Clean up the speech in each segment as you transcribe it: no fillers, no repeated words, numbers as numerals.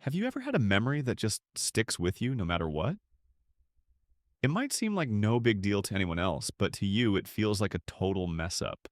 Have you ever had a memory that just sticks with you no matter what? It might seem like no big deal to anyone else, but to you it feels like a total mess up.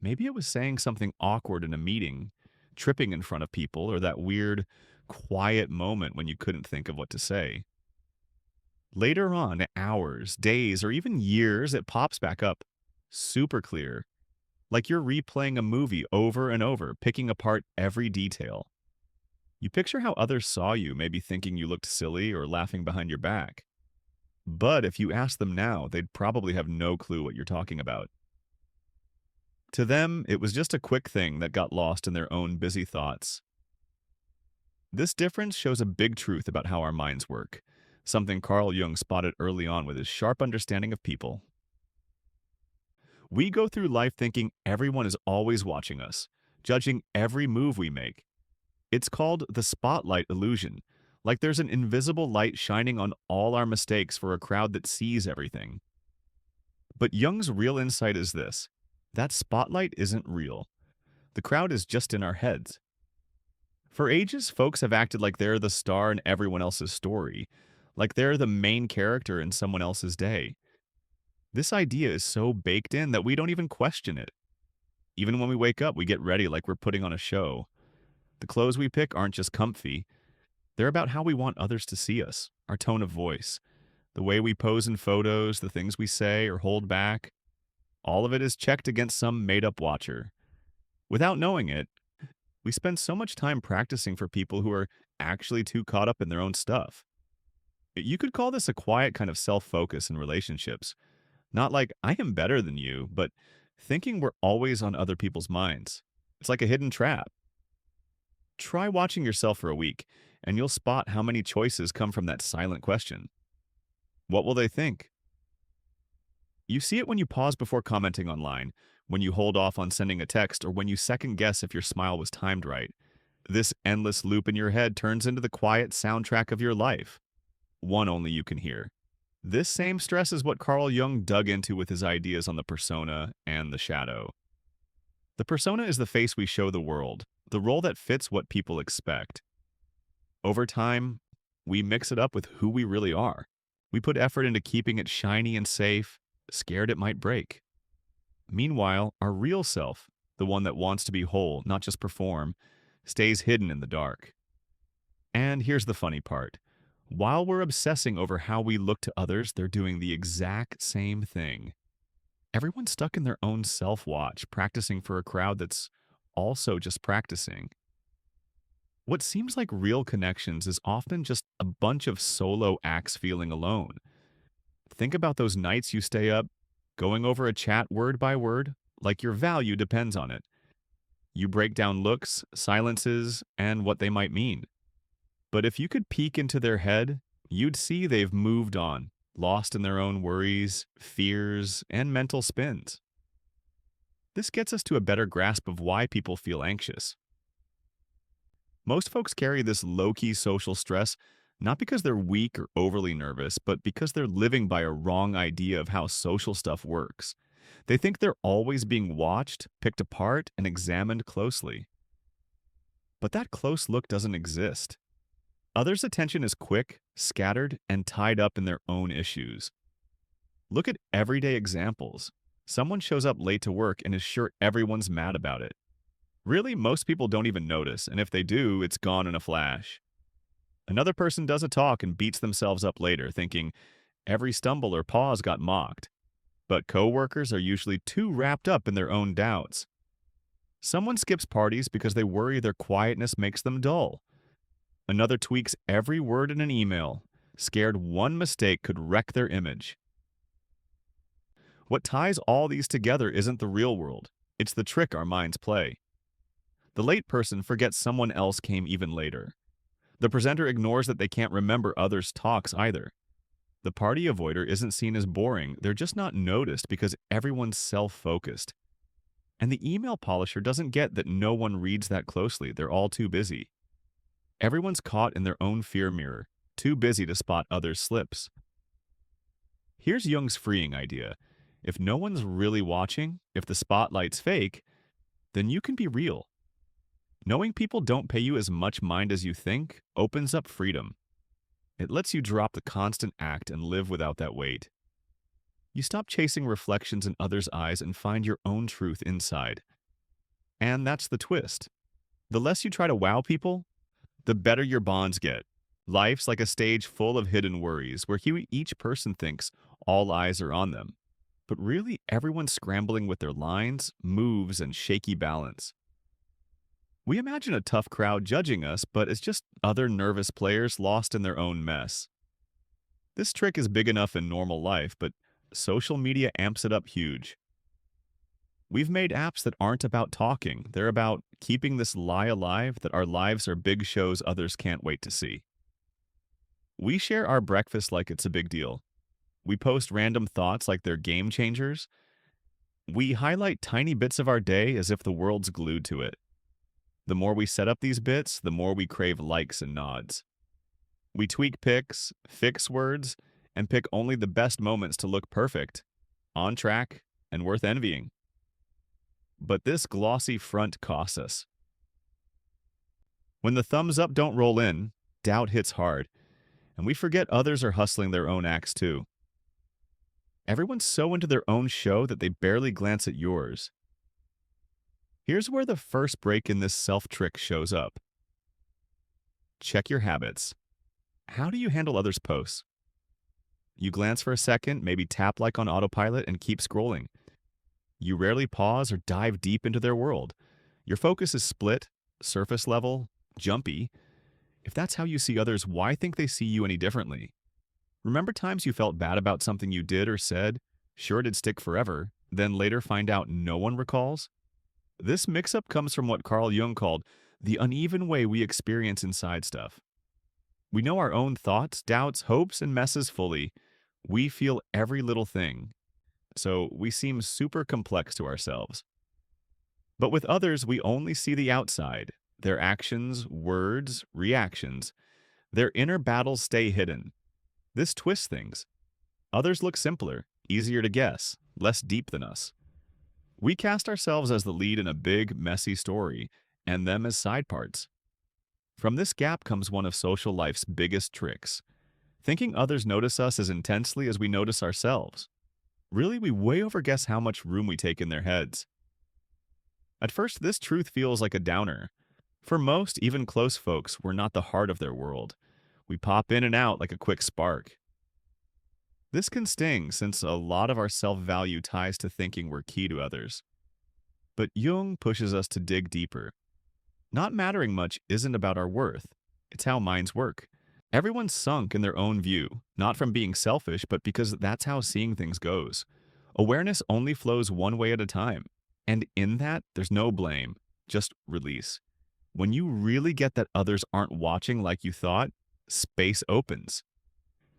Maybe it was saying something awkward in a meeting, tripping in front of people, or that weird, quiet moment when you couldn't think of what to say. Later on, hours, days, or even years, it pops back up, super clear, like you're replaying a movie over and over, picking apart every detail. You picture how others saw you, maybe thinking you looked silly or laughing behind your back. But if you ask them now, they'd probably have no clue what you're talking about. To them, it was just a quick thing that got lost in their own busy thoughts. This difference shows a big truth about how our minds work, something Carl Jung spotted early on with his sharp understanding of people. We go through life thinking everyone is always watching us, judging every move we make. It's called the spotlight illusion, like there's an invisible light shining on all our mistakes for a crowd that sees everything. But Jung's real insight is this: that spotlight isn't real. The crowd is just in our heads. For ages, folks have acted like they're the star in everyone else's story, like they're the main character in someone else's day. This idea is so baked in that we don't even question it. Even when we wake up, we get ready like we're putting on a show. The clothes we pick aren't just comfy, they're about how we want others to see us, our tone of voice, the way we pose in photos, the things we say or hold back. All of it is checked against some made up watcher. Without knowing it, we spend so much time practicing for people who are actually too caught up in their own stuff. You could call this a quiet kind of self focus in relationships. Not like I am better than you, but thinking we're always on other people's minds. It's like a hidden trap. Try watching yourself for a week, and you'll spot how many choices come from that silent question. What will they think? You see it when you pause before commenting online, when you hold off on sending a text, or when you second guess if your smile was timed right. This endless loop in your head turns into the quiet soundtrack of your life, one only you can hear. This same stress is what Carl Jung dug into with his ideas on the persona and the shadow. The persona is the face we show the world, the role that fits what people expect. Over time, we mix it up with who we really are. We put effort into keeping it shiny and safe, scared it might break. Meanwhile, our real self, the one that wants to be whole, not just perform, stays hidden in the dark. And here's the funny part. While we're obsessing over how we look to others, they're doing the exact same thing. Everyone's stuck in their own self-watch, practicing for a crowd that's also just practicing. What seems like real connections is often just a bunch of solo acts feeling alone. Think about those nights you stay up, going over a chat word by word, like your value depends on it. You break down looks, silences, and what they might mean. But if you could peek into their head, you'd see they've moved on, lost in their own worries, fears, and mental spins. This gets us to a better grasp of why people feel anxious. Most folks carry this low-key social stress not because they're weak or overly nervous, but because they're living by a wrong idea of how social stuff works. They think they're always being watched, picked apart, and examined closely. But that close look doesn't exist. Others' attention is quick, scattered, and tied up in their own issues. Look at everyday examples. Someone shows up late to work and is sure everyone's mad about it. Really, most people don't even notice, and if they do, it's gone in a flash. Another person does a talk and beats themselves up later, thinking every stumble or pause got mocked. But coworkers are usually too wrapped up in their own doubts. Someone skips parties because they worry their quietness makes them dull. Another tweaks every word in an email, scared one mistake could wreck their image. What ties all these together isn't the real world. It's the trick our minds play. The late person forgets someone else came even later. The presenter ignores that they can't remember others' talks either. The party avoider isn't seen as boring, they're just not noticed because everyone's self-focused. And the email polisher doesn't get that no one reads that closely, they're all too busy. Everyone's caught in their own fear mirror, too busy to spot others' slips. Here's Jung's freeing idea. If no one's really watching, if the spotlight's fake, then you can be real. Knowing people don't pay you as much mind as you think opens up freedom. It lets you drop the constant act and live without that weight. You stop chasing reflections in others' eyes and find your own truth inside. And that's the twist. The less you try to wow people, the better your bonds get. Life's like a stage full of hidden worries where each person thinks all eyes are on them. But really, everyone's scrambling with their lines, moves, and shaky balance. We imagine a tough crowd judging us, but it's just other nervous players lost in their own mess. This trick is big enough in normal life, but social media amps it up huge. We've made apps that aren't about talking, they're about keeping this lie alive that our lives are big shows others can't wait to see. We share our breakfast like it's a big deal. We post random thoughts like they're game changers. We highlight tiny bits of our day as if the world's glued to it. The more we set up these bits, the more we crave likes and nods. We tweak pics, fix words, and pick only the best moments to look perfect, on track, and worth envying. But this glossy front costs us. When the thumbs up don't roll in, doubt hits hard, and we forget others are hustling their own acts too. Everyone's so into their own show that they barely glance at yours. Here's where the first break in this self-trick shows up. Check your habits. How do you handle others' posts? You glance for a second, maybe tap like on autopilot, and keep scrolling. You rarely pause or dive deep into their world. Your focus is split, surface level, jumpy. If that's how you see others, why think they see you any differently? Remember times you felt bad about something you did or said? Sure, it'd stick forever, then later find out no one recalls? This mix-up comes from what Carl Jung called the uneven way we experience inside stuff. We know our own thoughts, doubts, hopes, and messes fully. We feel every little thing, so we seem super complex to ourselves. But with others, we only see the outside, their actions, words, reactions. Their inner battles stay hidden. This twists things. Others look simpler, easier to guess, less deep than us. We cast ourselves as the lead in a big, messy story, and them as side parts. From this gap comes one of social life's biggest tricks. Thinking others notice us as intensely as we notice ourselves. Really, we way overguess how much room we take in their heads. At first, this truth feels like a downer. For most, even close folks, we're not the heart of their world. We pop in and out like a quick spark. This can sting since a lot of our self-value ties to thinking we're key to others. But Jung pushes us to dig deeper. Not mattering much isn't about our worth. It's how minds work. Everyone's sunk in their own view, not from being selfish, but because that's how seeing things goes. Awareness only flows one way at a time. And in that, there's no blame, just release. When you really get that others aren't watching like you thought, space opens.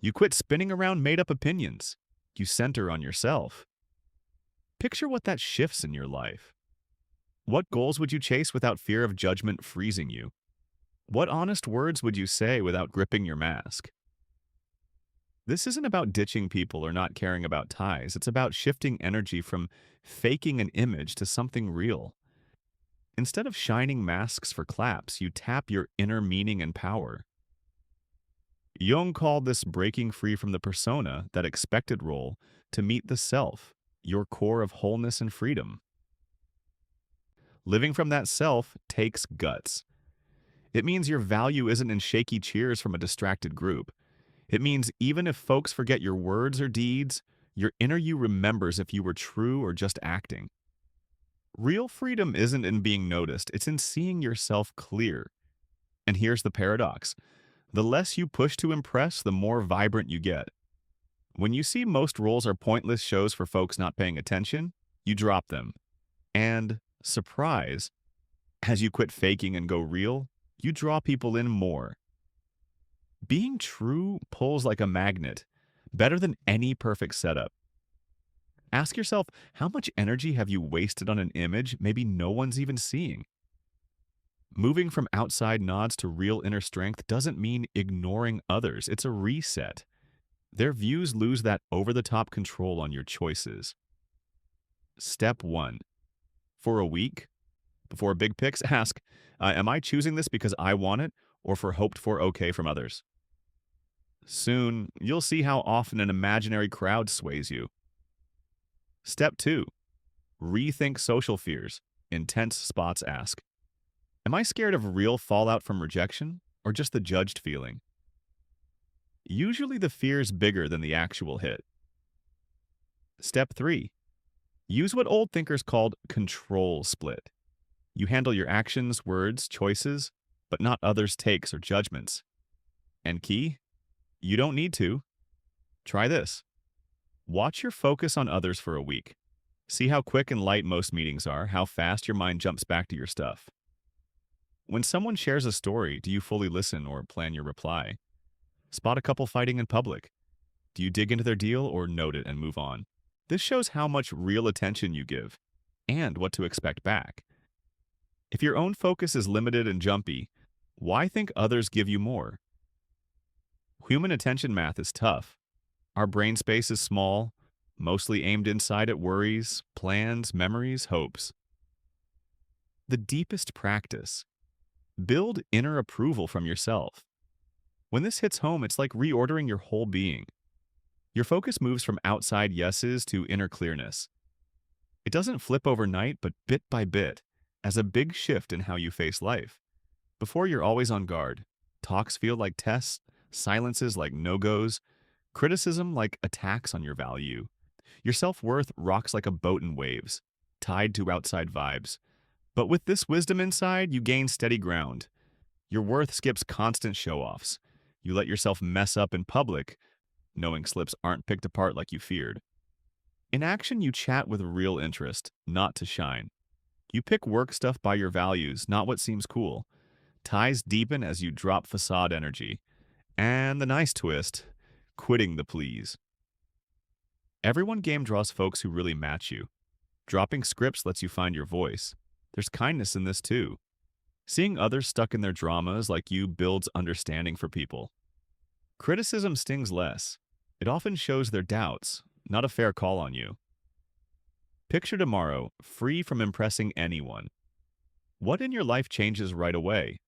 You quit spinning around made-up opinions. You center on yourself. Picture what that shifts in your life. What goals would you chase without fear of judgment freezing you? What honest words would you say without gripping your mask? This isn't about ditching people or not caring about ties. It's about shifting energy from faking an image to something real. Instead of shining masks for claps, you tap your inner meaning and power. Jung called this breaking free from the persona, that expected role, to meet the self, your core of wholeness and freedom. Living from that self takes guts. It means your value isn't in shaky cheers from a distracted group. It means even if folks forget your words or deeds, your inner you remembers if you were true or just acting. Real freedom isn't in being noticed, it's in seeing yourself clear. And here's the paradox. The less you push to impress, the more vibrant you get. When you see most roles are pointless shows for folks not paying attention, you drop them. And, surprise, as you quit faking and go real, you draw people in more. Being true pulls like a magnet, better than any perfect setup. Ask yourself, how much energy have you wasted on an image maybe no one's even seeing? Moving from outside nods to real inner strength doesn't mean ignoring others. It's a reset. Their views lose that over-the-top control on your choices. Step 1. For a week, Before big picks, ask, am I choosing this because I want it or for hoped for okay from others? Soon, you'll see how often an imaginary crowd sways you. Step 2. Rethink social fears. Intense spots ask, am I scared of real fallout from rejection or just the judged feeling? Usually the fear's bigger than the actual hit. Step 3. Use what old thinkers called control split. You handle your actions, words, choices, but not others' takes or judgments. And key, you don't need to. Try this. Watch your focus on others for a week. See how quick and light most meetings are, how fast your mind jumps back to your stuff. When someone shares a story, do you fully listen or plan your reply? Spot a couple fighting in public. Do you dig into their deal or note it and move on? This shows how much real attention you give and what to expect back. If your own focus is limited and jumpy, why think others give you more? Human attention math is tough. Our brain space is small, mostly aimed inside at worries, plans, memories, hopes. The deepest practice. Build inner approval from yourself. When this hits home, it's like reordering your whole being. Your focus moves from outside yeses to inner clearness. It doesn't flip overnight, but bit by bit, as a big shift in how you face life. Before, you're always on guard. Talks feel like tests, silences like no-goes, criticism like attacks on your value. Your self-worth rocks like a boat in waves, tied to outside vibes. But with this wisdom inside, you gain steady ground. Your worth skips constant show-offs. You let yourself mess up in public, knowing slips aren't picked apart like you feared. In action, you chat with real interest, not to shine. You pick work stuff by your values, not what seems cool. Ties deepen as you drop facade energy. And the nice twist, quitting the please. Everyone game draws folks who really match you. Dropping scripts lets you find your voice. There's kindness in this too. Seeing others stuck in their dramas like you builds understanding for people. Criticism stings less. It often shows their doubts, not a fair call on you. Picture tomorrow, free from impressing anyone. What in your life changes right away?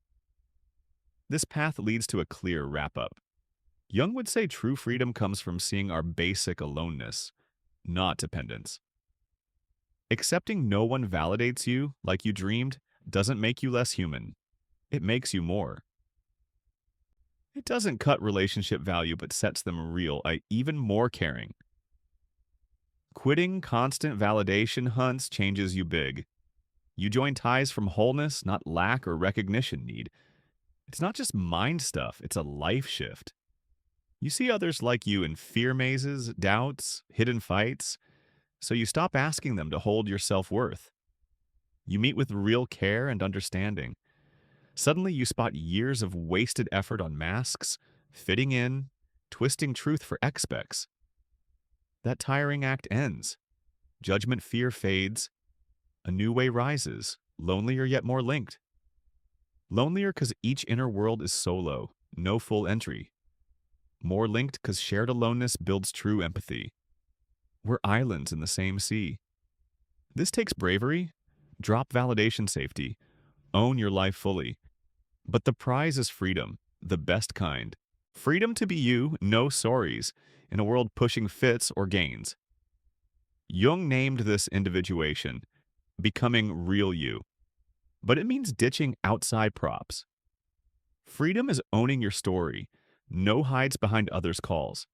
This path leads to a clear wrap-up. Jung would say true freedom comes from seeing our basic aloneness, not dependence. Accepting no one validates you like you dreamed doesn't make you less human. It makes you more. It doesn't cut relationship value but sets them real, even more caring. Quitting constant validation hunts changes you big. You join ties from wholeness, not lack or recognition need. It's not just mind stuff, it's a life shift. You see others like you in fear mazes, doubts, hidden fights, so you stop asking them to hold your self-worth. You meet with real care and understanding. Suddenly you spot years of wasted effort on masks, fitting in, twisting truth for expects. That tiring act ends. Judgment fear fades. A new way rises, lonelier yet more linked. Lonelier because each inner world is solo, no full entry. More linked because shared aloneness builds true empathy. We're islands in the same sea. This takes bravery. Drop validation safety. Own your life fully. But the prize is freedom, the best kind. Freedom to be you, no sorries, in a world pushing fits or gains. Jung named this individuation, becoming real you. But it means ditching outside props. Freedom is owning your story, no hides behind others' calls.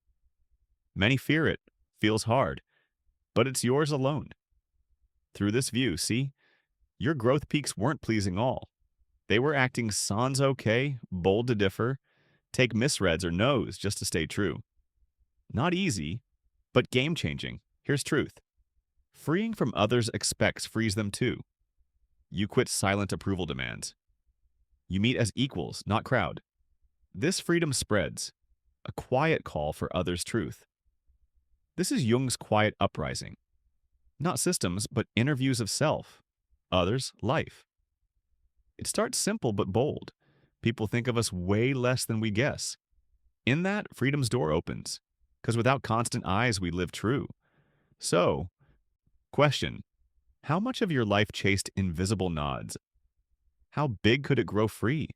Many fear it, feels hard, but it's yours alone. Through this view, see, your growth peaks weren't pleasing all. They were acting sans okay, bold to differ, take misreads or no's just to stay true. Not easy, but game-changing. Here's truth. Freeing from others' expects frees them too. You quit silent approval demands. You meet as equals, not crowd. This freedom spreads, a quiet call for others' truth. This is Jung's quiet uprising. Not systems, but inner views of self, others, life. It starts simple but bold. People think of us way less than we guess. In that, freedom's door opens, because without constant eyes, we live true. So, question, How much of your life chased invisible nods? How big could it grow free?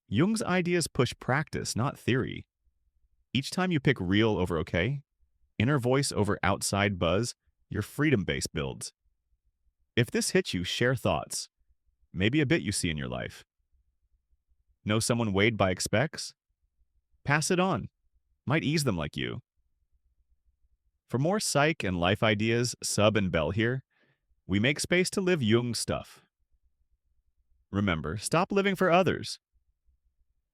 Jung's ideas push practice, not theory. Each time you pick real over okay, inner voice over outside buzz, your freedom base builds. If this hits you, share thoughts. Maybe a bit you see in your life. Know someone weighed by expects? Pass it on. Might ease them like you. For more psych and life ideas, sub and bell here. We make space to live Jung stuff. Remember, stop living for others.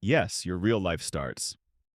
Yes, your real life starts.